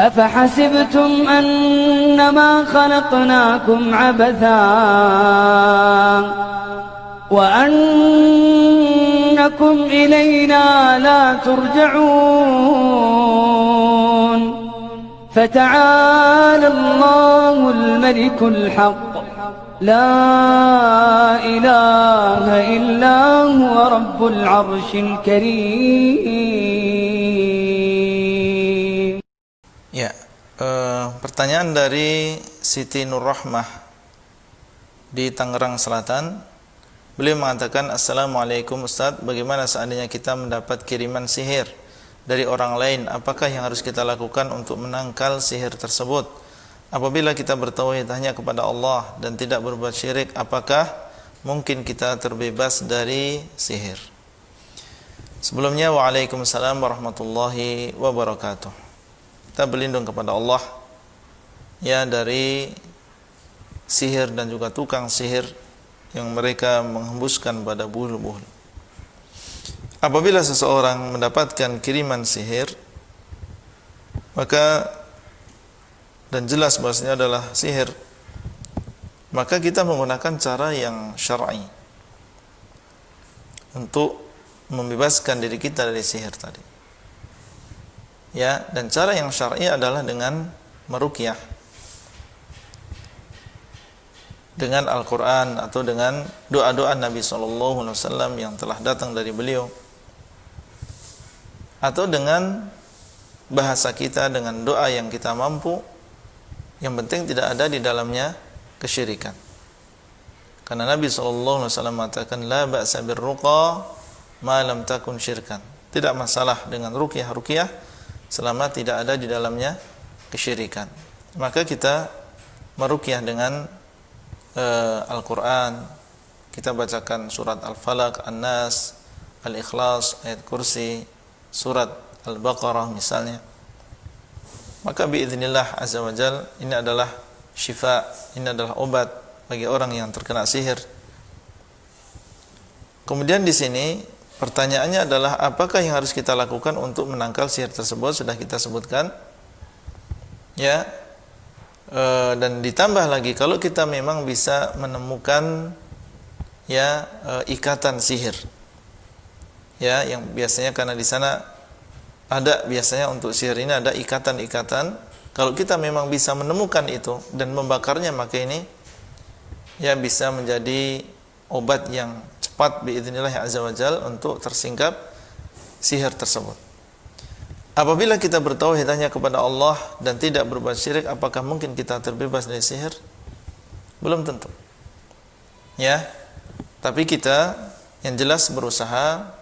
أفحسبتم أنما خلقناكم عبثا وأنكم إلينا لا ترجعون فتعالى الله الملك الحق لا إله إلا هو رب العرش الكريم. Ya, pertanyaan dari Siti Nur Rahmah di Tangerang Selatan. Beliau mengatakan, Assalamualaikum Ustadz, bagaimana seandainya kita mendapat kiriman sihir dari orang lain, apakah yang harus kita lakukan untuk menangkal sihir tersebut? Apabila kita bertauhid hanya kepada Allah dan tidak berbuat syirik, apakah mungkin kita terbebas dari sihir? Sebelumnya, Waalaikumsalam warahmatullahi wabarakatuh. Kita berlindung kepada Allah ya dari sihir dan juga tukang sihir yang mereka menghembuskan pada buhul-buhul. Apabila seseorang mendapatkan kiriman sihir, maka dan jelas bahasanya adalah sihir, maka kita menggunakan cara yang syar'i untuk membebaskan diri kita dari sihir tadi. Ya, dan cara yang syar'i adalah dengan meruqyah dengan Al-Quran atau dengan doa-doa Nabi SAW yang telah datang dari beliau, atau dengan bahasa kita, dengan doa yang kita mampu. Yang penting tidak ada di dalamnya kesyirikan. Karena Nabi SAW mengatakan, La ba'sa birruqa ma lam takun syirkan. Tidak masalah dengan ruqyah selama tidak ada di dalamnya kesyirikan. Maka kita meruqyah dengan Al-Quran. Kita bacakan surat Al-Falaq, An-Nas, Al-Ikhlas, ayat kursi, surat Al-Baqarah misalnya. Maka biiznillah azza wa jal, ini adalah syifa, ini adalah obat bagi orang yang terkena sihir. Kemudian di sini pertanyaannya adalah, apakah yang harus kita lakukan untuk menangkal sihir tersebut? Sudah kita sebutkan ya. Dan ditambah lagi, kalau kita memang bisa menemukan ya ikatan sihir ya, yang biasanya karena di sana ada, biasanya untuk sihir ini ada ikatan-ikatan. Kalau kita memang bisa menemukan itu dan membakarnya, maka ini ya bisa menjadi obat yang cepat biidznillah azza wa jal untuk tersingkap sihir tersebut. Apabila kita bertauhid hanya kepada Allah dan tidak berbuat syirik, apakah mungkin kita terbebas dari sihir? Belum tentu. Ya. Tapi kita yang jelas berusaha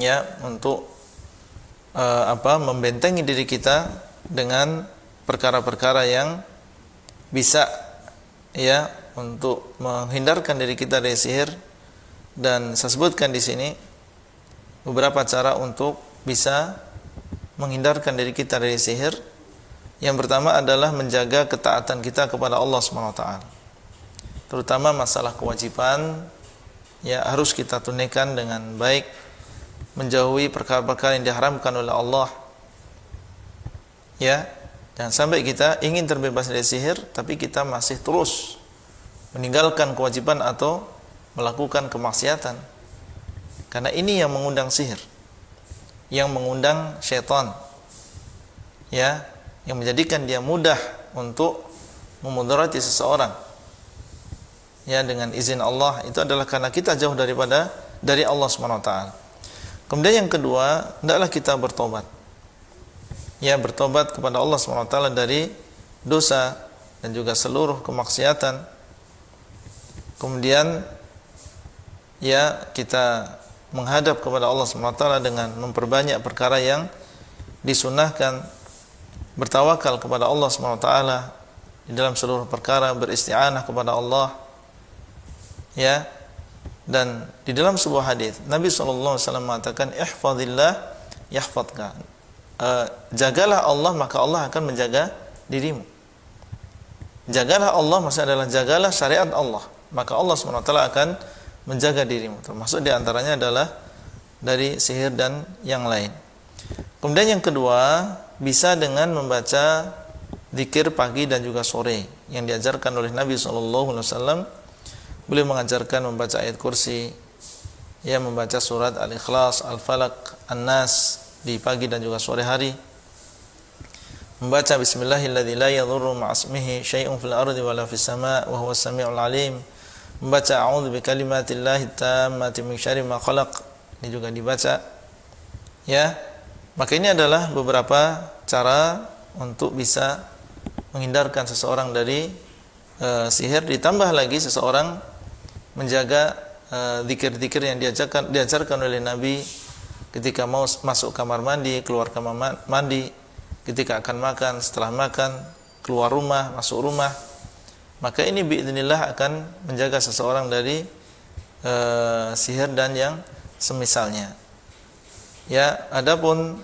ya untuk membentengi diri kita dengan perkara-perkara yang bisa ya untuk menghindarkan diri kita dari sihir. Dan saya sebutkan di sini beberapa cara untuk bisa menghindarkan diri kita dari sihir. Yang pertama adalah menjaga ketaatan kita kepada Allah SWT, terutama masalah kewajiban ya harus kita tunaikan dengan baik, menjauhi perkara-perkara yang diharamkan oleh Allah ya. Jangan sampai kita ingin terbebas dari sihir tapi kita masih terus meninggalkan kewajiban atau melakukan kemaksiatan, karena ini yang mengundang sihir, yang mengundang syaitan ya, yang menjadikan dia mudah untuk memudarati seseorang ya dengan izin Allah. Itu adalah karena kita jauh dari Allah SWT. Kemudian yang kedua, hendaklah kita bertobat ya, bertobat kepada Allah SWT dari dosa dan juga seluruh kemaksiatan. Kemudian ya kita menghadap kepada Allah SWT dengan memperbanyak perkara yang disunahkan, bertawakal kepada Allah SWT di dalam seluruh perkara, beristi'anah kepada Allah ya. Dan di dalam sebuah hadis Nabi SAW mengatakan, ihfazillah yahfazka, jagalah Allah maka Allah akan menjaga dirimu. Jagalah Allah maksudnya adalah jagalah syariat Allah, maka Allah SWT akan menjaga dirimu. Termasuk diantaranya adalah dari sihir dan yang lain. Kemudian yang kedua, bisa dengan membaca zikir pagi dan juga sore yang diajarkan oleh Nabi SAW. Beliau mengajarkan membaca ayat kursi, ya, membaca surat Al-Ikhlas, Al-Falaq, An-Nas di pagi dan juga sore hari, membaca Bismillahilladzi la yadhurru ma'asmihi syai'un fil ardi wala fis sama' wa huwas samiul alim, membaca a'udzu bikalimatillahi tammati min syarri ma khalaq, ini juga dibaca, ya. Maka ini adalah beberapa cara untuk bisa menghindarkan seseorang dari sihir. Ditambah lagi seseorang menjaga zikir-zikir yang diajarkan oleh Nabi ketika mau masuk kamar mandi, keluar kamar mandi, ketika akan makan, setelah makan, keluar rumah, masuk rumah. Maka ini biidznillah akan menjaga seseorang dari sihir dan yang semisalnya. Ya, adapun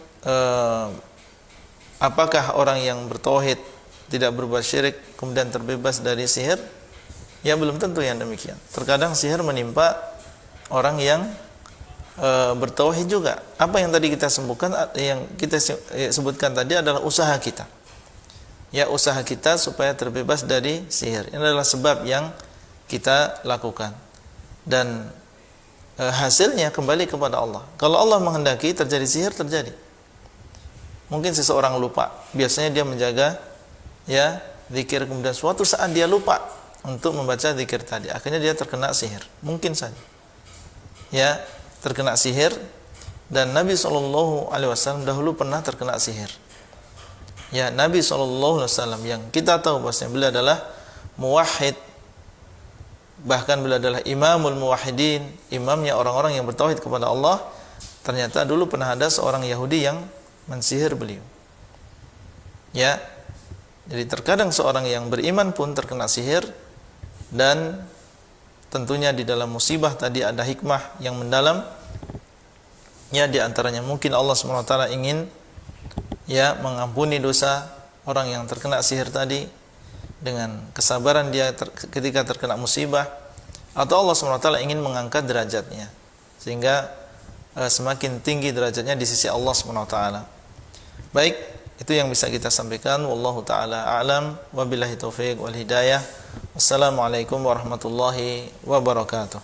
apakah orang yang bertauhid, tidak berbuat syirik, kemudian terbebas dari sihir? Ya, belum tentu yang demikian. Terkadang sihir menimpa orang yang bertauhid juga. Apa yang tadi kita sebutkan tadi adalah usaha kita. Ya, usaha kita supaya terbebas dari sihir. Ini adalah sebab yang kita lakukan. Dan hasilnya kembali kepada Allah. Kalau Allah menghendaki terjadi sihir, terjadi. Mungkin seseorang lupa, biasanya dia menjaga, ya, zikir, kemudian suatu saat dia lupa untuk membaca zikir tadi, akhirnya dia terkena sihir. Mungkin saja, ya, terkena sihir. Dan Nabi SAW dahulu pernah terkena sihir. Ya, Nabi SAW yang kita tahu bahwasanya beliau adalah muwahhid, bahkan beliau adalah imamul muwahhidin, imamnya orang-orang yang bertauhid kepada Allah. Ternyata dulu pernah ada seorang Yahudi yang mensihir beliau. Ya, jadi terkadang seorang yang beriman pun terkena sihir, dan tentunya di dalam musibah tadi ada hikmah yang mendalam. Ya, di antaranya mungkin Allah SWT ingin, ya, mengampuni dosa orang yang terkena sihir tadi dengan kesabaran dia ketika terkena musibah, atau Allah SWT ingin mengangkat derajatnya sehingga semakin tinggi derajatnya di sisi Allah SWT. Baik, itu yang bisa kita sampaikan. Wallahu ta'ala a'lam, wabillahi taufiq wal hidayah. Wassalamualaikum warahmatullahi wabarakatuh.